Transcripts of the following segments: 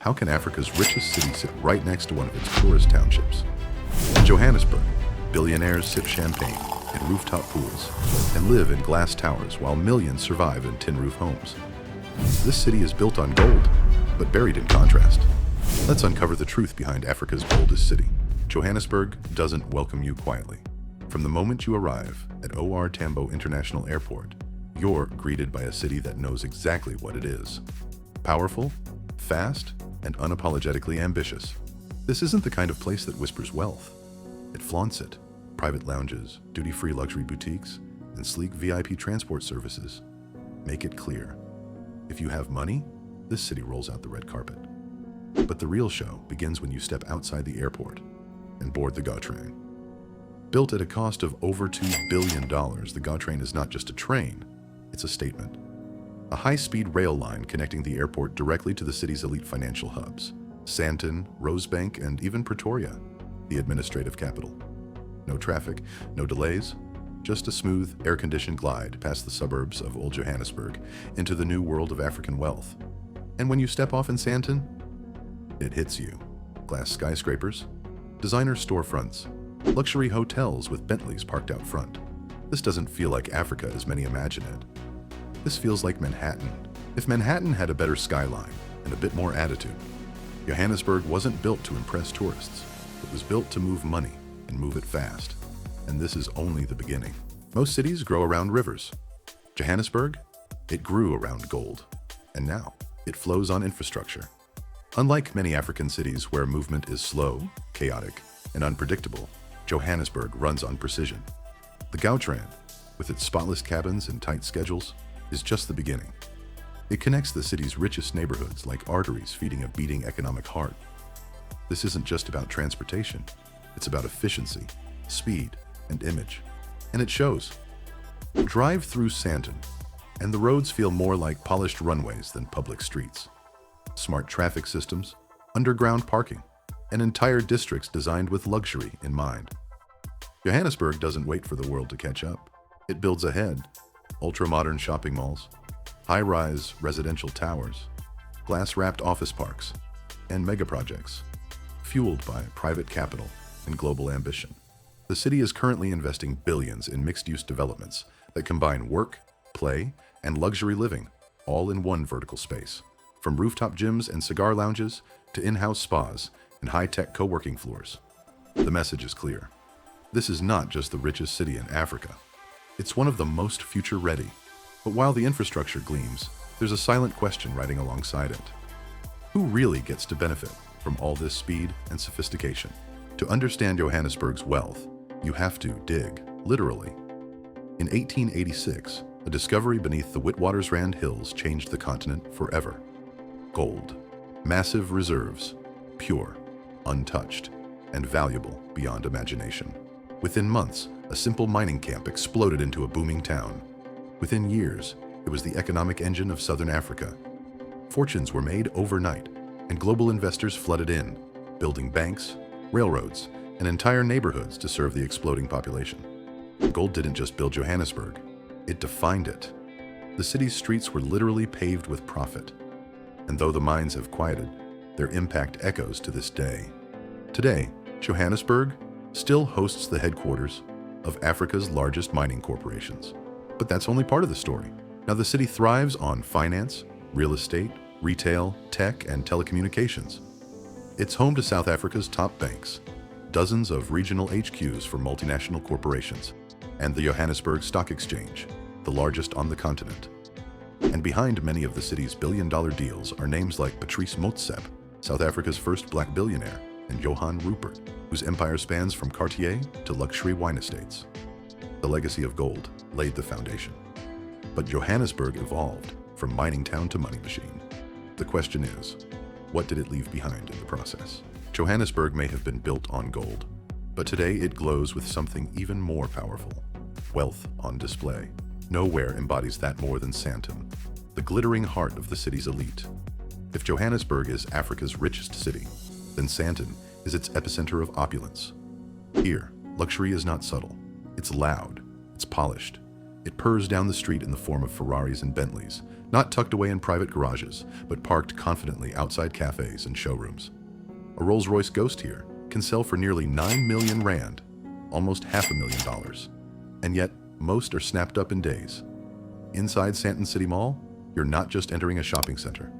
How can Africa's richest city sit right next to one of its poorest townships? Johannesburg, billionaires sip champagne in rooftop pools and live in glass towers while millions survive in tin roof homes. This city is built on gold, but buried in contrast. Let's uncover the truth behind Africa's boldest city. Johannesburg doesn't welcome you quietly. From the moment you arrive at OR Tambo International Airport, you're greeted by a city that knows exactly what it is. Powerful, fast, and unapologetically ambitious. This isn't the kind of place that whispers wealth. It flaunts it. Private lounges, duty-free luxury boutiques, and sleek VIP transport services make it clear. If you have money, this city rolls out the red carpet. But the real show begins when you step outside the airport and board the GO train. Built at a cost of over $2 billion, the GO train is not just a train, it's a statement. A high-speed rail line connecting the airport directly to the city's elite financial hubs, Sandton, Rosebank, and even Pretoria, the administrative capital. No traffic, no delays, just a smooth, air-conditioned glide past the suburbs of Old Johannesburg into the new world of African wealth. And when you step off in Sandton, it hits you. Glass skyscrapers, designer storefronts, luxury hotels with Bentleys parked out front. This doesn't feel like Africa as many imagine it. This feels like Manhattan. If Manhattan had a better skyline and a bit more attitude, Johannesburg wasn't built to impress tourists. It was built to move money and move it fast. And this is only the beginning. Most cities grow around rivers. Johannesburg, it grew around gold. And now, it flows on infrastructure. Unlike many African cities where movement is slow, chaotic, and unpredictable, Johannesburg runs on precision. The GO train, with its spotless cabins and tight schedules, is just the beginning. It connects the city's richest neighborhoods like arteries feeding a beating economic heart. This isn't just about transportation. It's about efficiency, speed, and image. And it shows. Drive through Sandton, and the roads feel more like polished runways than public streets. Smart traffic systems, underground parking, and entire districts designed with luxury in mind. Johannesburg doesn't wait for the world to catch up. It builds ahead. Ultra-modern shopping malls, high-rise residential towers, glass-wrapped office parks, and mega-projects, fueled by private capital and global ambition. The city is currently investing billions in mixed-use developments that combine work, play, and luxury living, all in one vertical space. From rooftop gyms and cigar lounges to in-house spas and high-tech co-working floors. The message is clear. This is not just the richest city in Africa. It's one of the most future-ready. But while the infrastructure gleams, there's a silent question riding alongside it. Who really gets to benefit from all this speed and sophistication? To understand Johannesburg's wealth, you have to dig, literally. In 1886, a discovery beneath the Witwatersrand Hills changed the continent forever. Gold. Massive reserves, pure, untouched, and valuable beyond imagination. Within months, a simple mining camp exploded into a booming town. Within years, it was the economic engine of southern Africa. Fortunes were made overnight, and global investors flooded in, building banks, railroads, and entire neighborhoods to serve the exploding population. Gold didn't just build Johannesburg, it defined it. The city's streets were literally paved with profit. And though the mines have quieted, their impact echoes to this day. Today, Johannesburg still hosts the headquarters of Africa's largest mining corporations. But that's only part of the story. Now the city thrives on finance, real estate, retail, tech, and telecommunications. It's home to South Africa's top banks, dozens of regional HQs for multinational corporations, and the Johannesburg Stock Exchange, the largest on the continent. And behind many of the city's billion-dollar deals are names like Patrice Motsepe, South Africa's first black billionaire, and Johann Rupert, whose empire spans from Cartier to luxury wine estates. The legacy of gold laid the foundation. But Johannesburg evolved from mining town to money machine. The question is, what did it leave behind in the process? Johannesburg may have been built on gold, but today it glows with something even more powerful: wealth on display. Nowhere embodies that more than Sandton, the glittering heart of the city's elite. If Johannesburg is Africa's richest city, then Sandton is its epicenter of opulence. Here, luxury is not subtle. It's loud, it's polished. It purrs down the street in the form of Ferraris and Bentleys, Not tucked away in private garages, but parked confidently outside cafes and showrooms. A Rolls-Royce Ghost here can sell for nearly 9 million rand, almost $500,000. And yet, most are snapped up in days. Inside Sandton City Mall, you're not just entering a shopping center.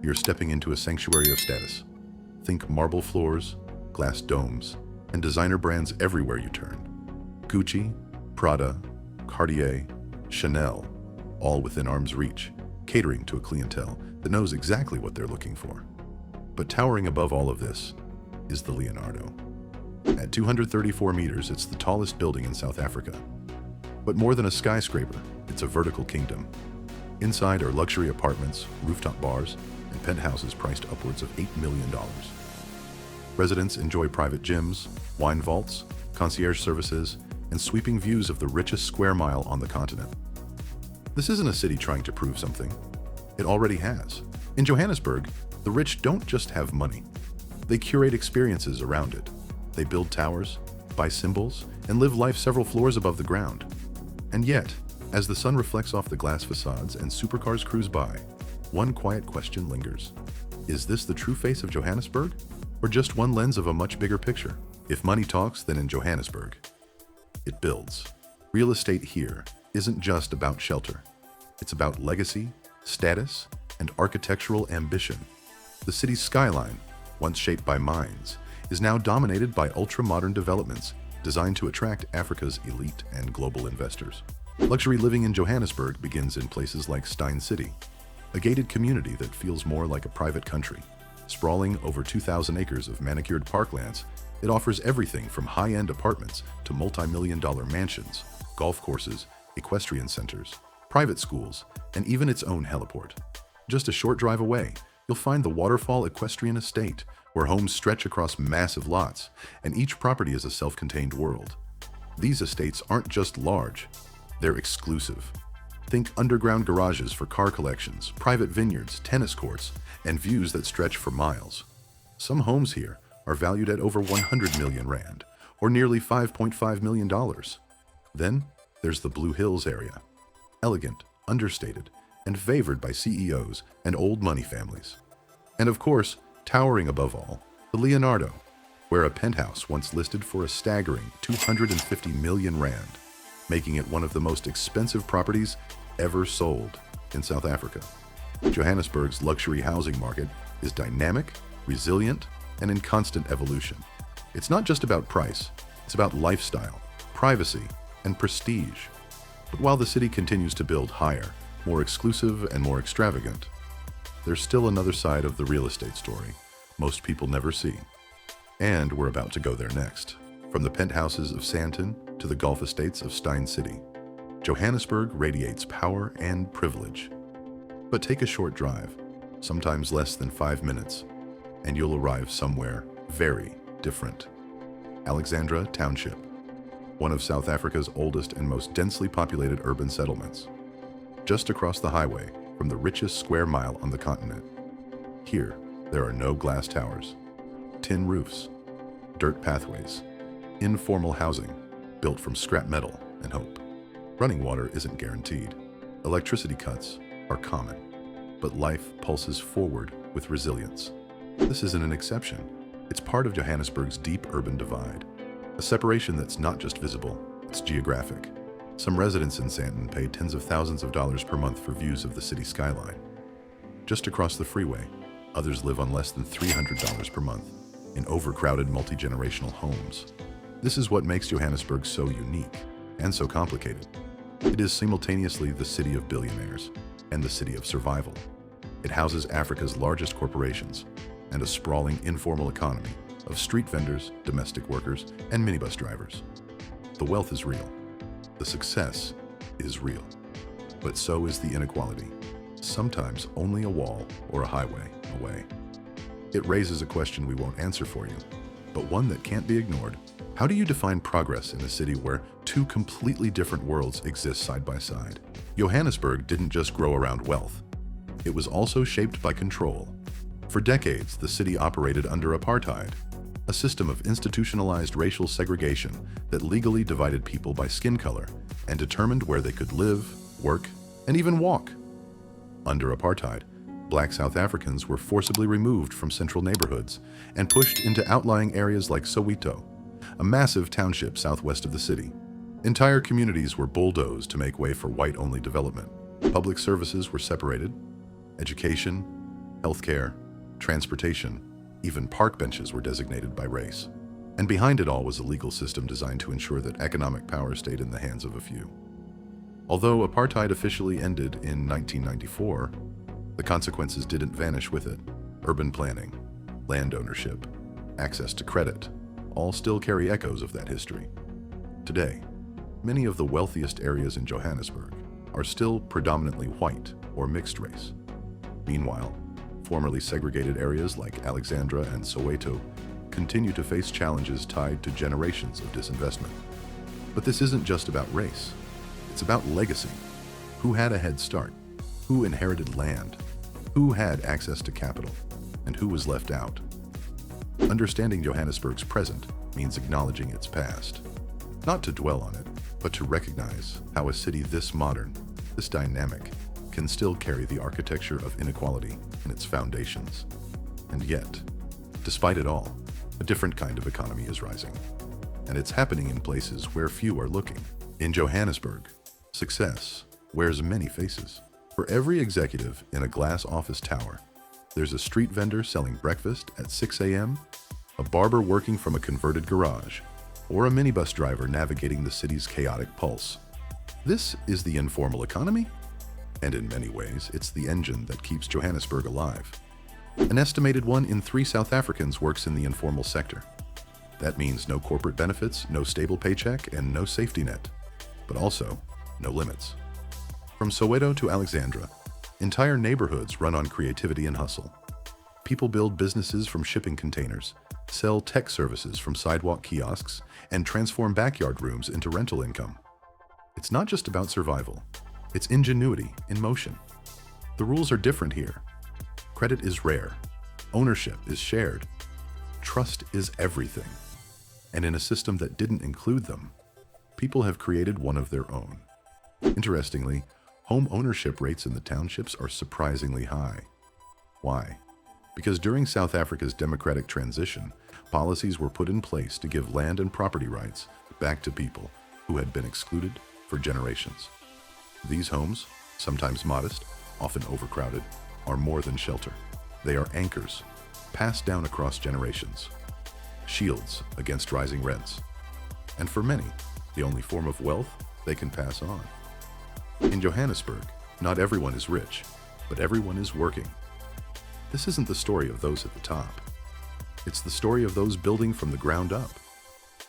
You're stepping into a sanctuary of status. Think marble floors, glass domes, and designer brands everywhere you turn. Gucci, Prada, Cartier, Chanel, all within arm's reach, catering to a clientele that knows exactly what they're looking for. But towering above all of this is the Leonardo. At 234 meters, it's the tallest building in South Africa. But more than a skyscraper, it's a vertical kingdom. Inside are luxury apartments, rooftop bars, and penthouses priced upwards of $8 million. Residents enjoy private gyms, wine vaults, concierge services, and sweeping views of the richest square mile on the continent. This isn't a city trying to prove something. It already has. In Johannesburg, the rich don't just have money. They curate experiences around it. They build towers, buy symbols, and live life several floors above the ground. And yet, as the sun reflects off the glass facades and supercars cruise by, one quiet question lingers. Is this the true face of Johannesburg? Or just one lens of a much bigger picture? If money talks, then in Johannesburg, it builds. Real estate here isn't just about shelter. It's about legacy, status, and architectural ambition. The city's skyline, once shaped by mines, is now dominated by ultra-modern developments designed to attract Africa's elite and global investors. Luxury living in Johannesburg begins in places like Stein City, a gated community that feels more like a private country. Sprawling over 2,000 acres of manicured parklands, it offers everything from high-end apartments to multi-million-dollar mansions, golf courses, equestrian centers, private schools, and even its own heliport. Just a short drive away, you'll find the Waterfall Equestrian Estate, where homes stretch across massive lots, and each property is a self-contained world. These estates aren't just large, they're exclusive. Think underground garages for car collections, private vineyards, tennis courts, and views that stretch for miles. Some homes here are valued at over 100 million rand, or nearly $5.5 million. Then there's the Blue Hills area. Elegant, understated, and favored by CEOs and old money families. And of course, towering above all, the Leonardo, where a penthouse once listed for a staggering 250 million rand, making it one of the most expensive properties ever sold in South Africa. Johannesburg's luxury housing market is dynamic, resilient, and in constant evolution. It's not just about price, it's about lifestyle, privacy, and prestige. But while the city continues to build higher, more exclusive, and more extravagant, there's still another side of the real estate story most people never see. And we're about to go there next. From the penthouses of Sandton to the golf estates of Stein City, Johannesburg radiates power and privilege. But take a short drive, sometimes less than 5 minutes, and you'll arrive somewhere very different. Alexandra Township, one of South Africa's oldest and most densely populated urban settlements, just across the highway from the richest square mile on the continent. Here, there are no glass towers, tin roofs, dirt pathways, informal housing built from scrap metal and hope. Running water isn't guaranteed. Electricity cuts are common, but life pulses forward with resilience. This isn't an exception. It's part of Johannesburg's deep urban divide, a separation that's not just visible, it's geographic. Some residents in Sandton pay tens of thousands of dollars per month for views of the city skyline. Just across the freeway, others live on less than $300 per month in overcrowded multi-generational homes. This is what makes Johannesburg so unique and so complicated. It is simultaneously the city of billionaires and the city of survival. It houses Africa's largest corporations and a sprawling informal economy of street vendors, domestic workers, and minibus drivers. The wealth is real. The success is real. But so is the inequality, sometimes only a wall or a highway away. It raises a question we won't answer for you, but one that can't be ignored. How do you define progress in a city where two completely different worlds exist side by side? Johannesburg didn't just grow around wealth. It was also shaped by control. For decades, the city operated under apartheid, a system of institutionalized racial segregation that legally divided people by skin color and determined where they could live, work, and even walk. Under apartheid, black South Africans were forcibly removed from central neighborhoods and pushed into outlying areas like Soweto, a massive township southwest of the city. Entire communities were bulldozed to make way for white-only development. Public services were separated. Education, healthcare, transportation, even park benches were designated by race. And behind it all was a legal system designed to ensure that economic power stayed in the hands of a few. Although apartheid officially ended in 1994, the consequences didn't vanish with it. Urban planning, land ownership, access to credit, all still carry echoes of that history. Today, many of the wealthiest areas in Johannesburg are still predominantly white or mixed race. Meanwhile, formerly segregated areas like Alexandra and Soweto continue to face challenges tied to generations of disinvestment. But this isn't just about race. It's about legacy. Who had a head start? Who inherited land? Who had access to capital? And who was left out? Understanding Johannesburg's present means acknowledging its past. Not to dwell on it, but to recognize how a city this modern, this dynamic, can still carry the architecture of inequality in its foundations. And yet, despite it all, a different kind of economy is rising. And it's happening in places where few are looking. In Johannesburg, success wears many faces. For every executive in a glass office tower, there's a street vendor selling breakfast at 6 a.m., a barber working from a converted garage, or a minibus driver navigating the city's chaotic pulse. This is the informal economy, and in many ways, it's the engine that keeps Johannesburg alive. An estimated 1 in 3 South Africans works in the informal sector. That means no corporate benefits, no stable paycheck, and no safety net, but also no limits. From Soweto to Alexandra, entire neighborhoods run on creativity and hustle. People build businesses from shipping containers, sell tech services from sidewalk kiosks, and transform backyard rooms into rental income. It's not just about survival. It's ingenuity in motion. The rules are different here. Credit is rare. Ownership is shared. Trust is everything. And in a system that didn't include them, people have created one of their own. Interestingly, home ownership rates in the townships are surprisingly high. Why? Because during South Africa's democratic transition, policies were put in place to give land and property rights back to people who had been excluded for generations. These homes, sometimes modest, often overcrowded, are more than shelter. They are anchors, passed down across generations, shields against rising rents, and for many, the only form of wealth they can pass on. In Johannesburg, not everyone is rich, but everyone is working. This isn't the story of those at the top. It's the story of those building from the ground up.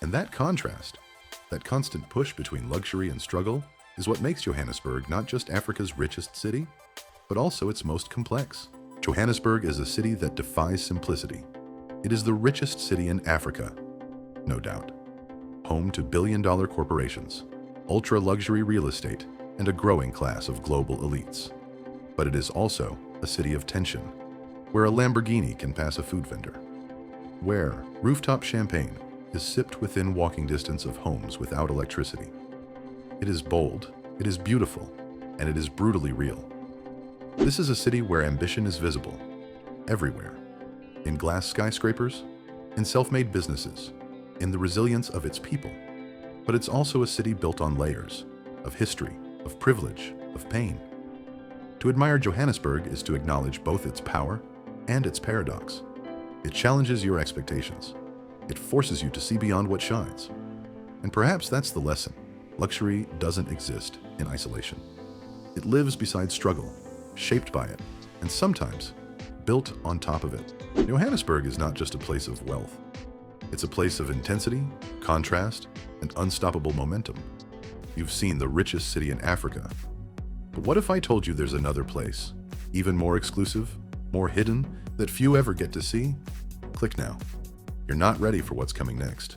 And that contrast, that constant push between luxury and struggle, is what makes Johannesburg not just Africa's richest city, but also its most complex. Johannesburg is a city that defies simplicity. It is the richest city in Africa, no doubt. Home to billion-dollar corporations, ultra-luxury real estate, and a growing class of global elites. But it is also a city of tension, where a Lamborghini can pass a food vendor, where rooftop champagne is sipped within walking distance of homes without electricity. It is bold, it is beautiful, and it is brutally real. This is a city where ambition is visible, everywhere, in glass skyscrapers, in self-made businesses, in the resilience of its people. But it's also a city built on layers of history, of privilege, of pain. To admire Johannesburg is to acknowledge both its power and its paradox. It challenges your expectations. It forces you to see beyond what shines. And perhaps that's the lesson. Luxury doesn't exist in isolation. It lives beside struggle, shaped by it, and sometimes built on top of it. Johannesburg is not just a place of wealth. It's a place of intensity, contrast, and unstoppable momentum. You've seen the richest city in Africa. But what if I told you there's another place, even more exclusive, more hidden, that few ever get to see? Click now. You're not ready for what's coming next.